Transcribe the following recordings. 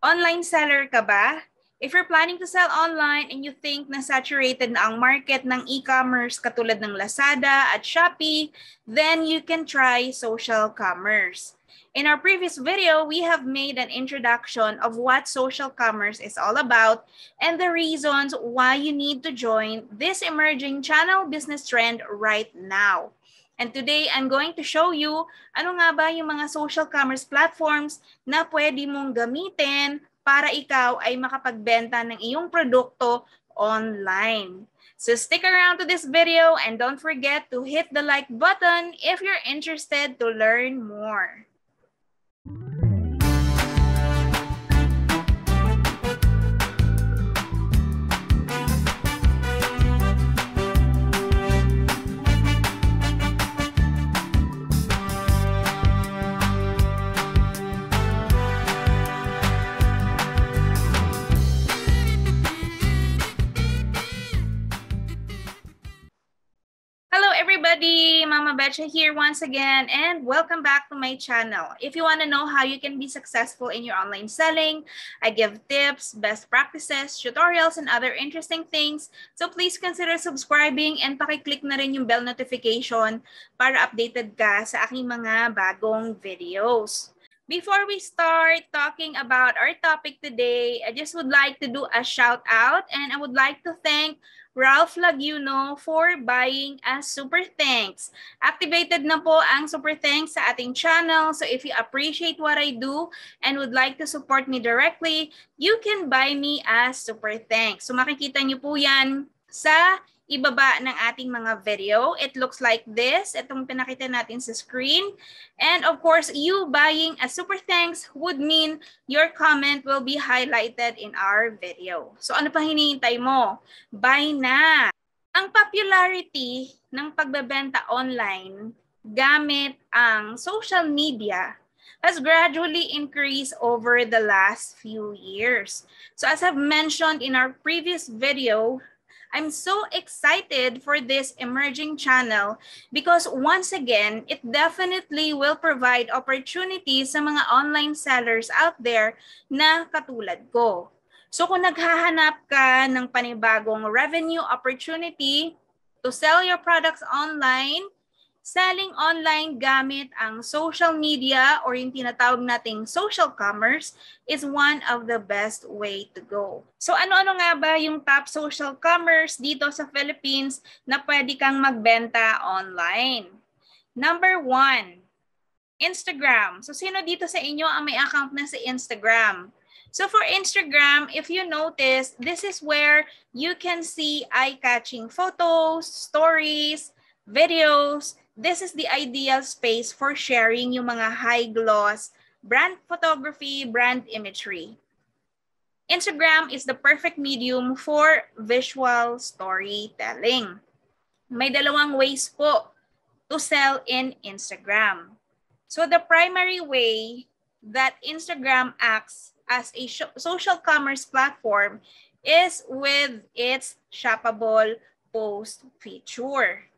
Online seller ka ba? If you're planning to sell online and you think na saturated na ang market ng e-commerce katulad ng Lazada at Shopee, then you can try social commerce. In our previous video, we have made an introduction of what social commerce is all about and the reasons why you need to join this emerging channel business trend right now. And today, I'm going to show you ano nga ba yung mga social commerce platforms na pwede mong gamitin para ikaw ay makapagbenta ng iyong produkto online. So stick around to this video and don't forget to hit the like button if you're interested to learn more. Hello everybody, Mama Betcha here once again and welcome back to my channel. If you want to know how you can be successful in your online selling, I give tips, best practices, tutorials, and other interesting things. So please consider subscribing and pakiclick na rin yung bell notification para updated ka sa aking mga bagong videos. Before we start talking about our topic today, I just would like to do a shout out and I would like to thank Ralph Laguno for buying a super thanks. Activated na po ang super thanks sa ating channel. So if you appreciate what I do and would like to support me directly, you can buy me a super thanks. So makikita niyo po yan sa ibaba ng ating mga video. It looks like this. Itong pinakita natin sa screen. And of course, you buying a super thanks would mean your comment will be highlighted in our video. So ano pa hinihintay mo? Buy na! Ang popularity ng pagbebenta online gamit ang social media has gradually increased over the last few years. So as I've mentioned in our previous video, I'm so excited for this emerging channel because once again, it definitely will provide opportunities sa mga online sellers out there na katulad ko. So kung naghahanap ka ng panibagong revenue opportunity to sell your products online, selling online gamit ang social media or yung tinatawag nating social commerce is one of the best way to go. So ano-ano nga ba yung top social commerce dito sa Philippines na pwede kang magbenta online? Number 1, Instagram. So sino dito sa inyo ang may account na sa Instagram? So for Instagram, if you notice, this is where you can see eye-catching photos, stories, videos. This is the ideal space for sharing yung mga high-gloss brand photography, brand imagery. Instagram is the perfect medium for visual storytelling. May dalawang ways po to sell in Instagram. So the primary way that Instagram acts as a social commerce platform is with its Shoppable Post feature.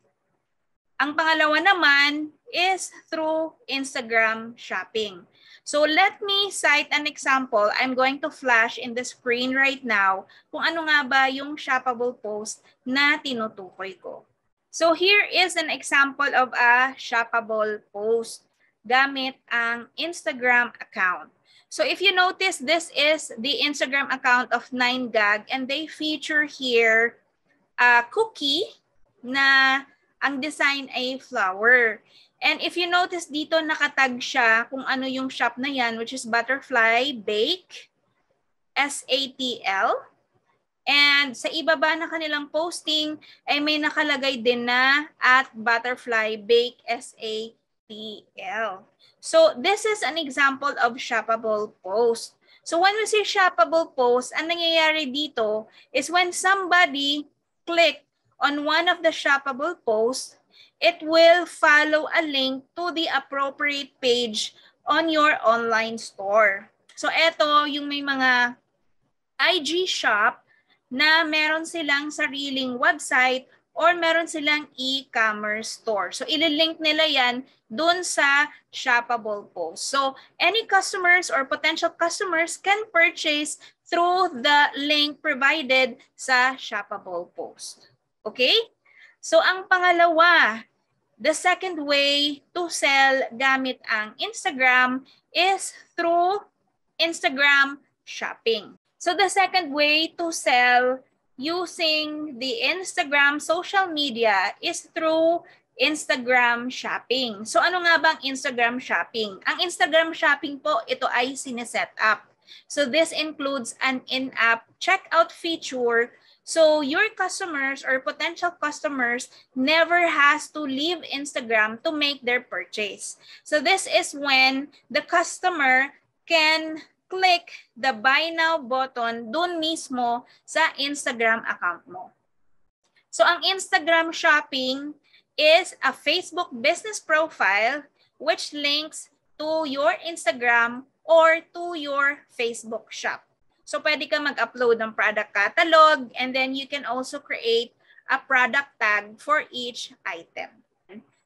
Ang pangalawa naman is through Instagram shopping. So let me cite an example. I'm going to flash in the screen right now kung ano nga ba yung Shoppable Post na tinutukoy ko. So here is an example of a Shoppable Post gamit ang Instagram account. So if you notice, this is the Instagram account of 9gag and they feature here a cookie na ang design ay flower. And if you notice dito, nakatag siya kung ano yung shop na yan, which is Butterfly Bake, SATL. And sa ibaba na kanilang posting, ay may nakalagay din na at Butterfly Bake, SATL. So this is an example of Shoppable Post. So when we say Shoppable Post, ang nangyayari dito is when somebody click on one of the Shoppable Posts, it will follow a link to the appropriate page on your online store. So eto yung may mga IG shop na meron silang sariling website or meron silang e-commerce store. So, ililink nila yan dun sa Shoppable Post. So, any customers or potential customers can purchase through the link provided sa Shoppable Post. Okay? So, ang pangalawa, the second way to sell gamit ang Instagram is through Instagram shopping. So the second way to sell using the Instagram social media is through Instagram shopping. So ano nga bang Instagram shopping? Ang Instagram shopping po, ito ay sineset up. So this includes an in-app checkout feature. So your customers or potential customers never has to leave Instagram to make their purchase. So this is when the customer can click the buy now button dun mismo sa Instagram account mo. So ang Instagram shopping is a Facebook business profile which links to your Instagram or to your Facebook shop. So pwede ka mag-upload ng product catalog and then you can also create a product tag for each item.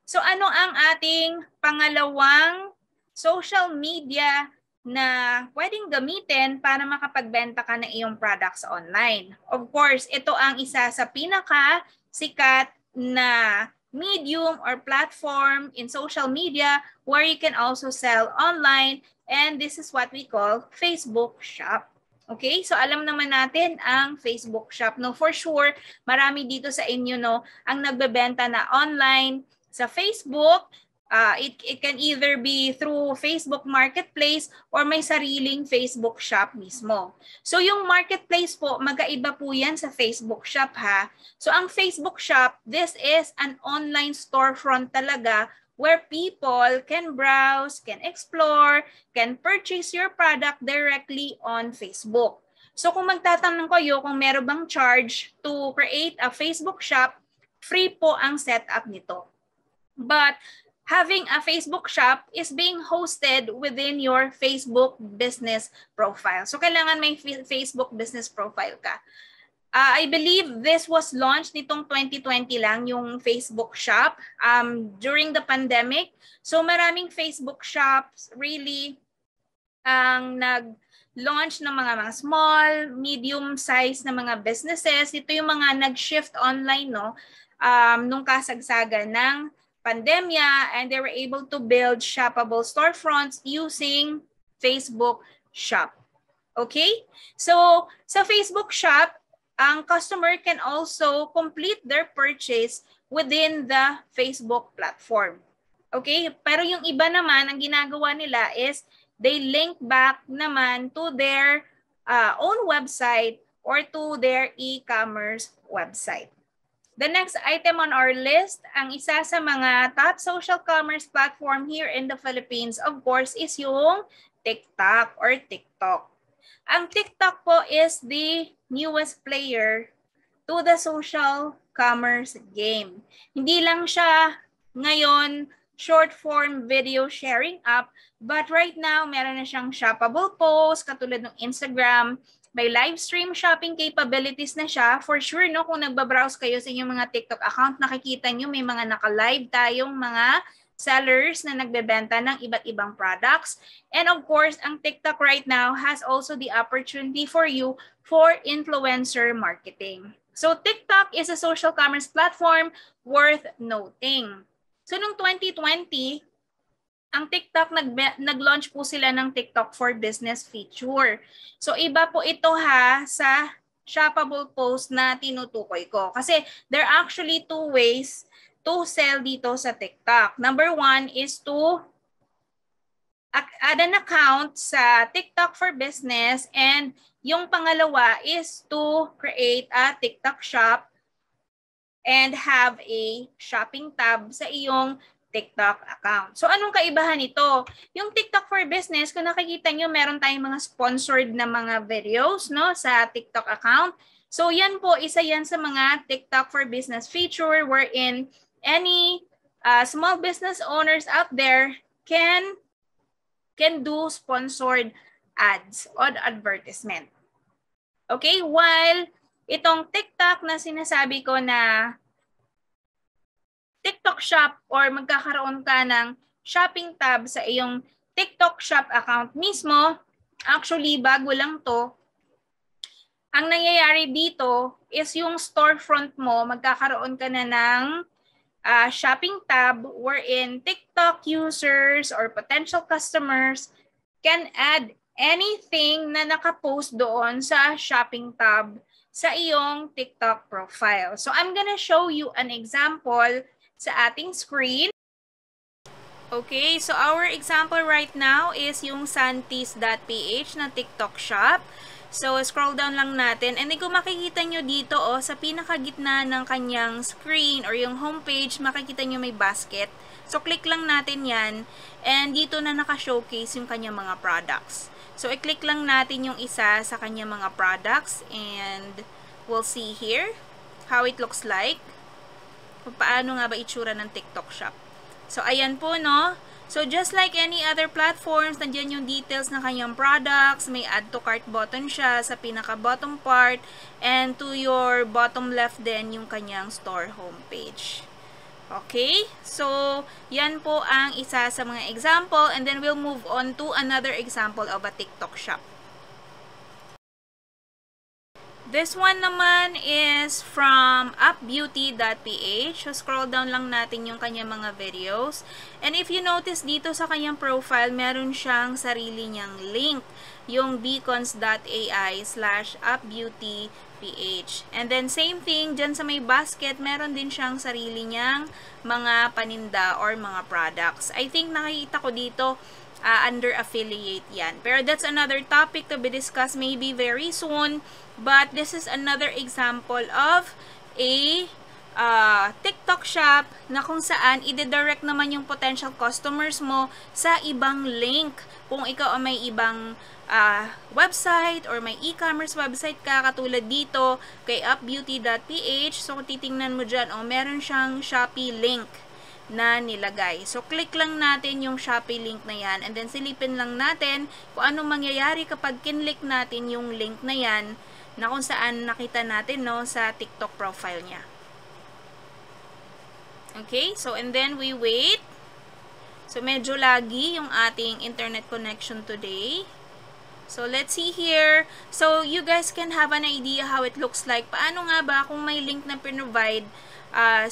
So ano ang ating pangalawang social media na pwedeng gamitin para makapagbenta ka ng iyong products online? Of course, ito ang isa sa pinaka-sikat na medium or platform in social media where you can also sell online, and this is what we call Facebook Shop. Okay? So alam naman natin ang Facebook Shop. No, for sure, marami dito sa inyo no ang nagbebenta na online sa Facebook. It can either be through Facebook Marketplace or may sariling Facebook Shop mismo. So yung Marketplace po, magkaiba po yan sa Facebook Shop ha. So ang Facebook Shop, this is an online storefront talaga where people can browse, can explore, can purchase your product directly on Facebook. So kung magtatanong kayo kung meron bang charge to create a Facebook Shop, free po ang setup nito. But having a Facebook shop is being hosted within your Facebook business profile. So, kailangan may Facebook business profile ka. I believe this was launched nitong 2020 lang, yung Facebook shop, during the pandemic. So, maraming Facebook shops really ang nag-launch ng mga small, medium size na mga businesses. Ito yung mga nag-shift online, no? Nung kasagsagan ng pandemya, and they were able to build shoppable storefronts using Facebook Shop. Okay? So, sa Facebook Shop, ang customer can also complete their purchase within the Facebook platform. Okay? Pero yung iba naman, ang ginagawa nila is they link back naman to their own website or to their e-commerce website. The next item on our list, ang isa sa mga top social commerce platform here in the Philippines, of course, is yung TikTok or TikTok. Ang TikTok po is the newest player to the social commerce game. Hindi lang siya ngayon short form video sharing app, but right now meron na siyang shoppable post katulad ng Instagram. May live stream shopping capabilities na siya. For sure, no, kung nagbabrowse kayo sa inyong mga TikTok account, nakikita nyo may mga naka-live tayong mga sellers na nagbebenta ng iba't ibang products. And of course, ang TikTok right now has also the opportunity for you for influencer marketing. So TikTok is a social commerce platform worth noting. So noong 2020, ang TikTok, nag-launch po sila ng TikTok for Business feature. So iba po ito ha sa Shoppable Post na tinutukoy ko. Kasi there are actually two ways to sell dito sa TikTok. Number one is to add an account sa TikTok for Business, and yung pangalawa is to create a TikTok shop and have a shopping tab sa iyong TikTok account. So anong kaibahan nito? Yung TikTok for Business, kung nakikita nyo, meron tayong mga sponsored na mga videos no, sa TikTok account. So yan po, isa yan sa mga TikTok for Business feature wherein any small business owners out there can do sponsored ads or advertisement. Okay, while itong TikTok na sinasabi ko na TikTok shop or magkakaroon ka ng shopping tab sa iyong TikTok shop account mismo. Actually, bago lang to. Ang nangyayari dito is yung storefront mo, magkakaroon ka na ng shopping tab wherein TikTok users or potential customers can add anything na nakapost doon sa shopping tab sa iyong TikTok profile. So I'm gonna show you an example sa ating screen. Okay, so our example right now is yung santis.ph na TikTok shop. So, scroll down lang natin. And then, kung makikita nyo dito, sa pinakagitna ng kanyang screen or yung homepage, makikita nyo may basket. So, click lang natin yan. And dito na naka-showcase yung kanyang mga products. So, i-click lang natin yung isa sa kanyang mga products. And we'll see here how it looks like. Kung paano nga ba itsura ng TikTok shop. So, ayan po, no? So, just like any other platforms, nandiyan yung details ng kanyang products. May add to cart button siya sa pinaka-bottom part. And to your bottom left din yung kanyang store homepage. Okay? So, yan po ang isa sa mga example. And then, we'll move on to another example of a TikTok shop. This one naman is from upbeauty.ph. So, scroll down lang natin yung kanyang mga videos. And if you notice dito sa kanyang profile, meron siyang sarili niyang link. Yung beacons.ai/upbeautyph. And then, same thing, dyan sa may basket, meron din siyang sarili niyang mga paninda or mga products. I think nakikita ko dito, under affiliate yan. Pero that's another topic to be discussed maybe very soon. But this is another example of a TikTok shop na kung saan i-direct naman yung potential customers mo sa ibang link. Kung ikaw ay may ibang website or may e-commerce website ka, katulad dito kay upbeauty.ph. So, kung titingnan mo dyan, meron siyang Shopee link na nilagay. So, click lang natin yung Shopee link na yan and then silipin lang natin kung anong mangyayari kapag kinlik natin yung link na yan na kung saan nakita natin, no, sa TikTok profile niya. Okay, so and then we wait. So, medyo lagi yung ating internet connection today. So, let's see here. So, you guys can have an idea how it looks like. Paano nga ba kung may link na pinrovide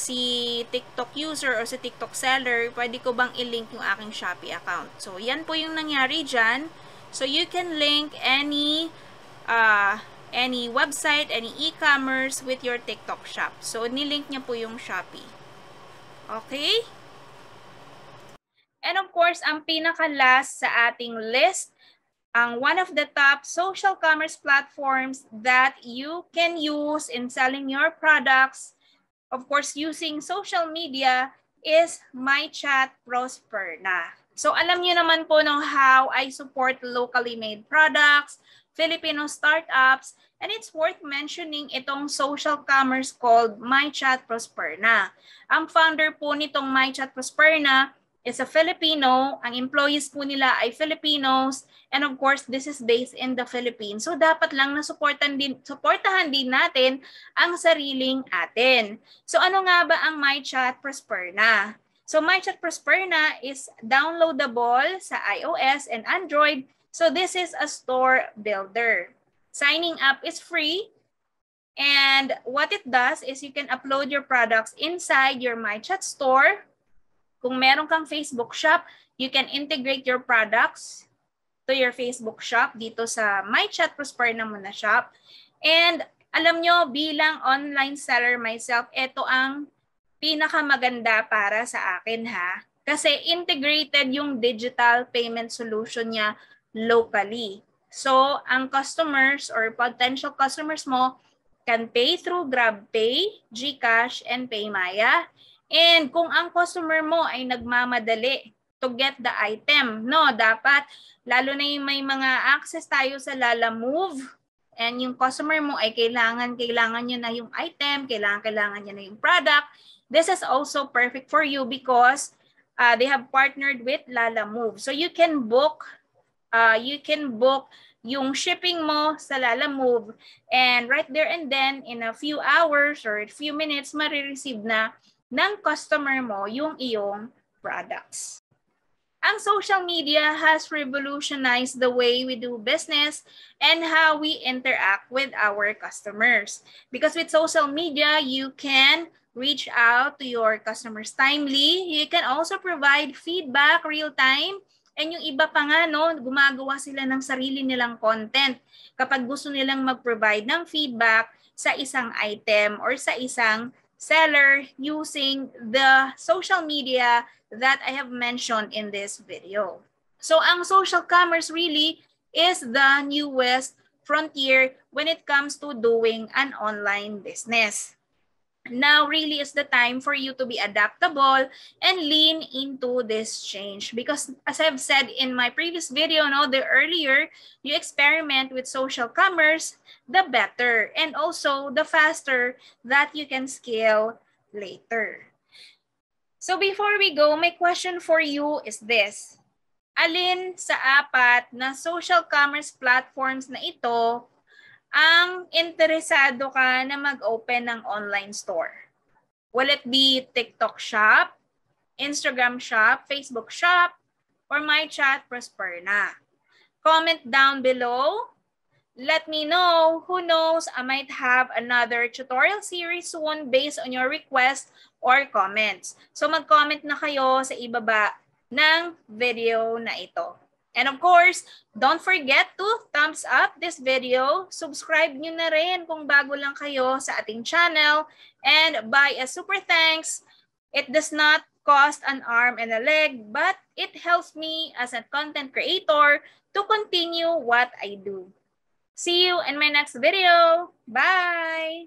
si TikTok user or si TikTok seller, pwede ko bang i-link yung aking Shopee account? So, yan po yung nangyari dyan. So, you can link any website, any e-commerce with your TikTok shop. So, nilink niya po yung Shopee. Okay? And of course, ang pinaka-last sa ating list, ang one of the top social commerce platforms that you can use in selling your products, of course, using social media, is MyChat Prosperna. So, alam niyo naman po no, how I support locally made products, Filipino startups, and it's worth mentioning itong social commerce called MyChat Prosperna. Ang founder po nitong MyChat Prosperna is a Filipino. Ang employees po nila ay Filipinos. And of course, this is based in the Philippines. So, dapat lang na supportahan din natin ang sariling atin. So, ano nga ba ang MyChat Prosperna? So, MyChat Prosperna is downloadable sa iOS and Android. So, this is a store builder. Signing up is free. And what it does is you can upload your products inside your MyChat store. Kung meron kang Facebook shop, you can integrate your products to your Facebook shop dito sa MyChat Prosperna mo na shop. And alam nyo, bilang online seller myself, ito ang pinakamaganda para sa akin ha. Kasi integrated yung digital payment solution niya locally. So, ang customers or potential customers mo can pay through GrabPay, GCash, and PayMaya. And kung ang customer mo ay nagmamadali to get the item, no, dapat, lalo na yung may mga access tayo sa LalaMove, and yung customer mo ay kailangan niya na yung item, kailangan niya na yung product, this is also perfect for you because they have partnered with LalaMove. So you can book yung shipping mo sa LalaMove, and right there and then in a few hours or a few minutes, marireceive na ng customer mo yung iyong products. Ang social media has revolutionized the way we do business and how we interact with our customers. Because with social media, you can reach out to your customers timely. You can also provide feedback real time. And yung iba pa nga, no, gumagawa sila ng sarili nilang content kapag gusto nilang mag-provide ng feedback sa isang item or sa isang seller using the social media that I have mentioned in this video. So ang social commerce really is the newest frontier when it comes to doing an online business. Now really is the time for you to be adaptable and lean into this change, because as I've said in my previous video, no, the earlier you experiment with social commerce, the better, and also the faster that you can scale later. So before we go, my question for you is this. Alin sa apat na social commerce platforms na ito ang interesado ka na mag-open ng online store? Will it be TikTok Shop, Instagram Shop, Facebook Shop, or MyChat Prosperna? Comment down below. Let me know. Who knows, I might have another tutorial series soon based on your request or comments. So mag-comment na kayo sa ibaba ng video na ito. And of course, don't forget to thumbs up this video. Subscribe nyo na rin kung bago lang kayo sa ating channel. And by a super thanks, it does not cost an arm and a leg, but it helps me as a content creator to continue what I do. See you in my next video. Bye!